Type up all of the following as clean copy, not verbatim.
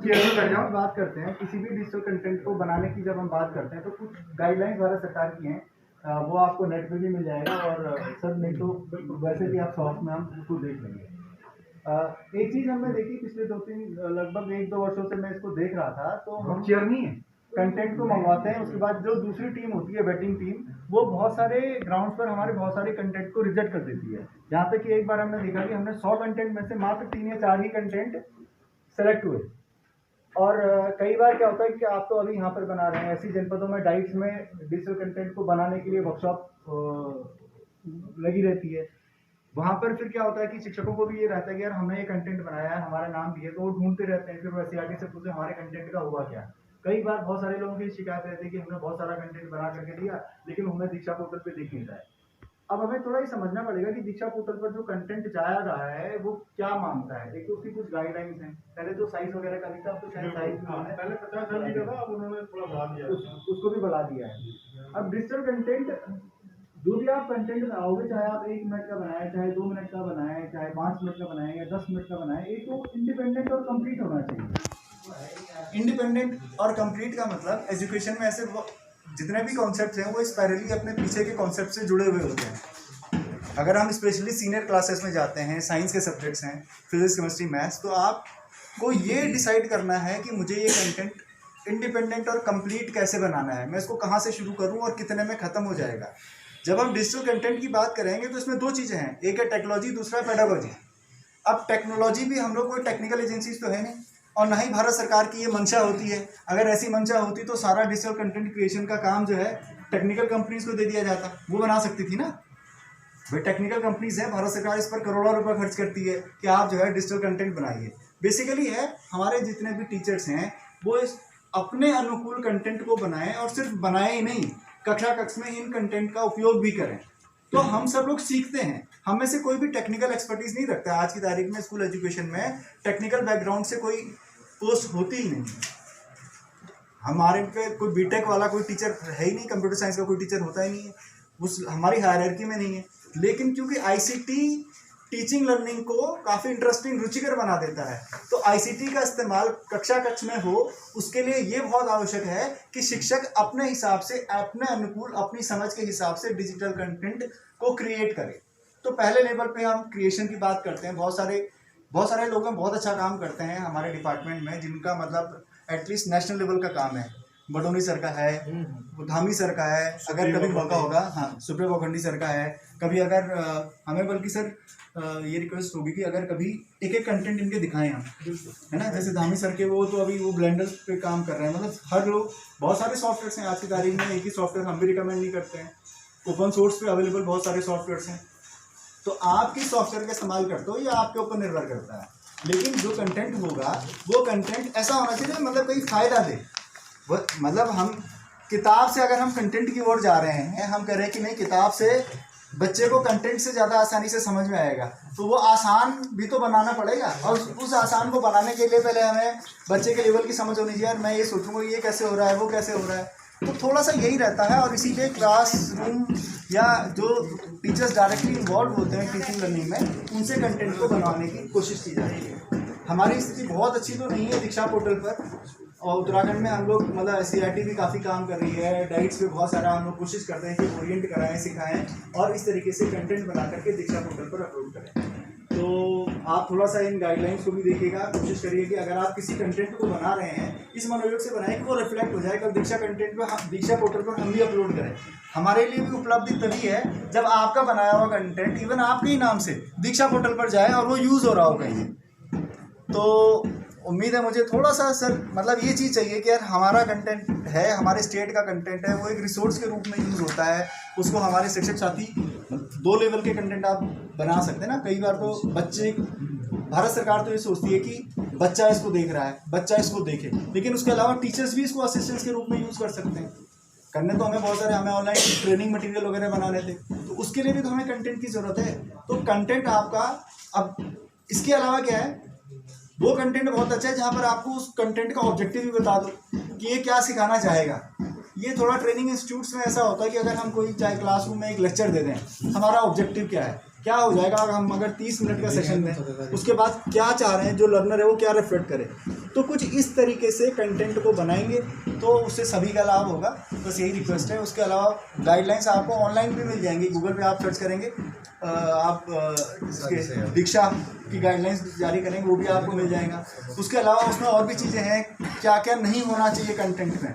बात करते हैं किसी भी डिजिटल कंटेंट को बनाने की, जब हम बात करते हैं तो कुछ गाइडलाइंस भारत सरकार की हैं। वो आपको नेट पे भी मिल जाएगा और सब नहीं तो वैसे भी आप शॉर्ट में हम उसको देख लेंगे। एक चीज़ हमने देखी पिछले 2-3 लगभग 1-2 वर्षों से मैं इसको देख रहा था, तो हम चेयरनी है कंटेंट को मंगवाते हैं, उसके बाद जो दूसरी टीम होती है वेटिंग टीम, वो बहुत सारे ग्राउंड्स पर हमारे बहुत सारे कंटेंट को रिजेक्ट कर देती है। यहाँ तक कि एक बार हमने देखा कि हमने 100 कंटेंट में से मात्र 3 या 4 ही कंटेंट सेलेक्ट हुए। और कई बार क्या होता है कि आप तो अभी यहाँ पर बना रहे हैं, ऐसी जनपदों में डाइट्स में डिजिटल कंटेंट को बनाने के लिए वर्कशॉप लगी रहती है। वहाँ पर फिर क्या होता है कि शिक्षकों को भी ये रहता है कि यार हमने ये कंटेंट बनाया है, हमारा नाम भी है, तो वो ढूंढते रहते हैं, फिर वैसे आगे से पूछे हमारे कंटेंट का हुआ क्या। कई बार बहुत सारे लोगों की शिकायत रहती है कि हमने बहुत सारा कंटेंट बना करके दिया, लेकिन हमें दीक्षा पोर्टल पे दिख नहीं रहा है। अब हमें थोड़ा ही समझना पड़ेगा कि दीक्षा पोर्टल पर जो कंटेंट जाया रहा है वो क्या मांगता है। एक तो उसकी कुछ गाइडलाइंस हैं, पहले तो साइज वगैरह का भी था, अब तो शायद साइज पहले 50 MB का था, अब उन्होंने थोड़ा बढ़ा दिया, उसको भी बढ़ा दिया है। अब डिजिटल कंटेंट जो भी आप कंटेंट बनाओगे, चाहे आप 1 मिनट का बनाए, चाहे 2 मिनट का बनाए, चाहे 5 मिनट का बनाए या 10 मिनट का बनाए, एक तो इंडिपेंडेंट और कंप्लीट होना चाहिए। इंडिपेंडेंट और कंप्लीट का मतलब एजुकेशन में ऐसे जितने भी कॉन्सेप्ट्स हैं वो स्पायरली अपने पीछे के कॉन्सेप्ट से जुड़े हुए होते हैं। अगर हम स्पेशली सीनियर क्लासेस में जाते हैं, साइंस के सब्जेक्ट्स हैं, फिजिक्स, केमिस्ट्री, मैथ्स, तो आपको ये डिसाइड करना है कि मुझे ये कंटेंट इंडिपेंडेंट और कंप्लीट कैसे बनाना है, मैं इसको कहाँ से शुरू करूँ और कितने में ख़त्म हो जाएगा। जब हम डिजिटल कंटेंट की बात करेंगे तो इसमें 2 चीज़ें हैं, एक है टेक्नोलॉजी, दूसरा है पेडागोजी। अब टेक्नोलॉजी भी हम लोग कोई टेक्निकल एजेंसीज तो है नहीं, और ना ही भारत सरकार की ये मंशा होती है। अगर ऐसी मंशा होती तो सारा डिजिटल कंटेंट क्रिएशन का काम जो है टेक्निकल कंपनीज को दे दिया जाता, वो बना सकती थी ना। भाई टेक्निकल कंपनीज है, भारत सरकार इस पर करोड़ों रुपए खर्च करती है कि आप जो है डिजिटल कंटेंट बनाइए। बेसिकली है हमारे जितने भी टीचर्स हैं वो इस अपने अनुकूल कंटेंट को बनाएं, और सिर्फ बनाए ही नहीं, कक्षा कक्ष में इन कंटेंट का उपयोग भी करें। तो हम सब लोग सीखते हैं, हम में से कोई भी टेक्निकल एक्सपर्टीज नहीं रखता है। आज की तारीख में स्कूल एजुकेशन में टेक्निकल बैकग्राउंड से कोई पोस्ट होती ही नहीं। हमारे पे कोई बीटेक वाला कोई टीचर है ही नहीं, कंप्यूटर साइंस का कोई टीचर होता ही नहीं है, उस हमारी हायरार्की में नहीं है। लेकिन क्योंकि आईसीटी टीचिंग लर्निंग को काफ़ी इंटरेस्टिंग, रुचिकर बना देता है, तो आईसीटी का इस्तेमाल कक्षा कक्ष में हो, उसके लिए ये बहुत आवश्यक है कि शिक्षक अपने हिसाब से, अपने अनुकूल, अपनी समझ के हिसाब से डिजिटल कंटेंट को क्रिएट करे। तो पहले लेवल पे हम क्रिएशन की बात करते हैं। बहुत सारे लोग बहुत अच्छा काम करते हैं हमारे डिपार्टमेंट में, जिनका मतलब एटलीस्ट नेशनल लेवल का काम है। बडोनी सर का है, धामी सर का है, अगर कभी मौका होगा, हाँ, सुप्रिया पोखंडी सर का है। कभी अगर हमें बल्कि सर ये रिक्वेस्ट होगी कि अगर कभी एक एक कंटेंट इनके दिखाएं हम, है ना। जैसे धामी सर के वो तो अभी वो ब्लेंडर पे काम कर रहे हैं, मतलब हर लोग, बहुत सारे सॉफ्टवेयर हैं आज की तारीख में, एक ही सॉफ्टवेयर हम भी रिकमेंड नहीं करते हैं। ओपन सोर्स पे अवेलेबल बहुत सारे सॉफ्टवेयर हैं, तो आप किस सॉफ्टवेयर का इस्तेमाल करते हो ये आपके ऊपर निर्भर करता है। लेकिन जो कंटेंट होगा वो कंटेंट ऐसा होना चाहिए मतलब कोई फ़ायदा दे। मतलब हम किताब से अगर हम कंटेंट की ओर जा रहे हैं, हम कह रहे हैं कि नहीं किताब से बच्चे को कंटेंट से ज़्यादा आसानी से समझ में आएगा, तो वो आसान भी तो बनाना पड़ेगा, और उस आसान को बनाने के लिए पहले हमें बच्चे के लेवल की समझ होनी चाहिए। यार मैं ये सोचूंगा ये कैसे हो रहा है, वो कैसे हो रहा है, तो थोड़ा सा यही रहता है। और इसीलिए क्लासरूम या जो टीचर्स डायरेक्टली इन्वॉल्व होते हैं टीचिंग लर्निंग में, उनसे कंटेंट को बनवाने की कोशिश की जाती है। हमारी स्थिति बहुत अच्छी तो नहीं है दीक्षा पोर्टल पर, और उत्तराखंड में हम लोग मतलब SCERT भी काफ़ी काम कर रही है, डाइट्स पे बहुत सारा हम लोग कोशिश करते हैं कि ओरिएंट कराएं, सिखाएं, और इस तरीके से कंटेंट बना करके दीक्षा पोर्टल पर अपलोड करें। तो आप थोड़ा सा इन गाइडलाइंस को भी देखिएगा, कोशिश करिए कि अगर आप किसी कंटेंट को बना रहे हैं, इस मनोयोग से बनाएं कि वो रिफ्लेक्ट हो जाए, कल दीक्षा कंटेंट पर, दीक्षा पोर्टल पर हम भी अपलोड करें। हमारे लिए भी उपलब्धि तभी है जब आपका बनाया हुआ कंटेंट इवन आपके ही नाम से दीक्षा पोर्टल पर जाए और वो यूज़ हो रहा हो कहीं। तो उम्मीद है मुझे थोड़ा सा सर मतलब ये चीज़ चाहिए कि यार हमारा कंटेंट है, हमारे स्टेट का कंटेंट है, वो एक रिसोर्स के रूप में यूज़ होता है, उसको हमारे शिक्षक साथी 2 लेवल के कंटेंट आप बना सकते हैं ना। कई बार तो बच्चे, भारत सरकार तो ये सोचती है कि बच्चा इसको देख रहा है, बच्चा इसको देखे, लेकिन उसके अलावा टीचर्स भी इसको असिस्टेंस के रूप में यूज़ कर सकते हैं। करने तो हमें बहुत सारे, हमें ऑनलाइन ट्रेनिंग मटेरियल वगैरह बनाने थे, तो उसके लिए भी तो हमें कंटेंट की ज़रूरत है। तो कंटेंट आपका, अब इसके अलावा क्या है, वो कंटेंट बहुत अच्छा है जहाँ पर आपको उस कंटेंट का ऑब्जेक्टिव भी बता दो कि ये क्या सिखाना चाहेगा। ये थोड़ा ट्रेनिंग इंस्टीट्यूट्स में ऐसा होता है कि अगर हम कोई चाहे क्लासरूम में एक लेक्चर दे दें, हमारा ऑब्जेक्टिव क्या है, क्या हो जाएगा हम अगर 30 मिनट का सेशन दें, उसके बाद क्या चाह रहे हैं जो लर्नर है वो क्या रिफ्लेक्ट करे। तो कुछ इस तरीके से कंटेंट को बनाएंगे तो उससे सभी का लाभ होगा। बस यही रिक्वेस्ट है। उसके अलावा गाइडलाइंस आपको ऑनलाइन भी मिल जाएंगी, गूगल पे आप सर्च करेंगे, आप इसके दीक्षा की गाइडलाइंस जारी करेंगे, वो भी आपको मिल जाएगा। उसके अलावा उसमें और भी चीज़ें हैं, क्या क्या नहीं होना चाहिए कंटेंट में,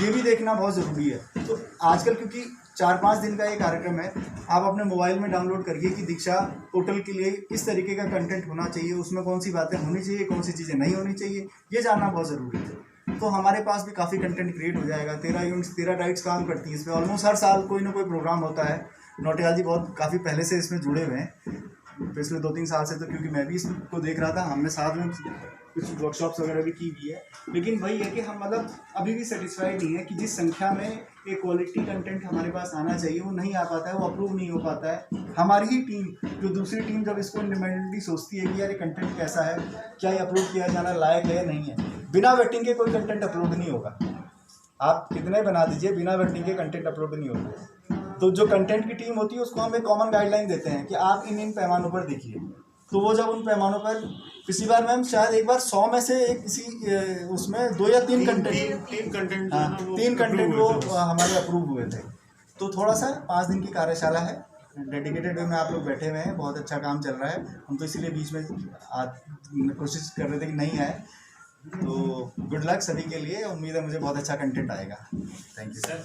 ये भी देखना बहुत ज़रूरी है। तो आजकल क्योंकि 4-5 दिन का ये कार्यक्रम है, आप अपने मोबाइल में डाउनलोड करिए कि दीक्षा पोर्टल के लिए किस तरीके का कंटेंट होना चाहिए, उसमें कौन सी बातें होनी चाहिए, कौन सी चीज़ें नहीं होनी चाहिए, ये जानना बहुत ज़रूरी है। तो हमारे पास भी काफ़ी कंटेंट क्रिएट हो जाएगा। 13 यूनिट्स 13 डाइट्स काम करती हैं इस पर। ऑलमोस्ट हर साल कोई ना कोई प्रोग्राम होता है। नौटियाल जी बहुत काफ़ी पहले से इसमें जुड़े हुए हैं, पिछले 2-3 साल से। तो क्योंकि मैं भी इसको देख रहा था, हमने साथ में कुछ वर्कशॉप्स वगैरह भी की हुई है। लेकिन वही है कि हम मतलब अभी भी सेटिस्फाइड नहीं है कि जिस संख्या में एक क्वालिटी कंटेंट हमारे पास आना चाहिए वो नहीं आ पाता है, वो अप्रूव नहीं हो पाता है। हमारी ही टीम, जो दूसरी टीम जब इसको इंडिपेंडेंटली सोचती है कि यार ये कंटेंट कैसा है, क्या ये अपलोड किया जाना लायक है या नहीं है, बिना वेटिंग के कोई कंटेंट अपलोड नहीं होगा। आप कितने बना दीजिए, बिना वेटिंग के कंटेंट अपलोड नहीं होगा। तो जो कंटेंट की टीम होती है उसको हम एक कॉमन गाइडलाइन देते हैं कि आप इन पैमानों पर देखिए। तो वो जब उन पैमानों पर, पिछली बार मैम शायद एक बार 100 में से एक किसी उसमें 2 या 3 कंटेंट, तीन कंटेंट, हाँ 3 कंटेंट वो हमारे अप्रूव हुए थे। तो थोड़ा सा 5 दिन की कार्यशाला है, डेडिकेटेड वे में आप लोग बैठे हुए हैं, बहुत अच्छा काम चल रहा है। हम तो इसीलिए बीच में कोशिश कर रहे थे कि नहीं आए। तो गुड लक सभी के लिए, उम्मीद है मुझे बहुत अच्छा कंटेंट आएगा। Thank you sir.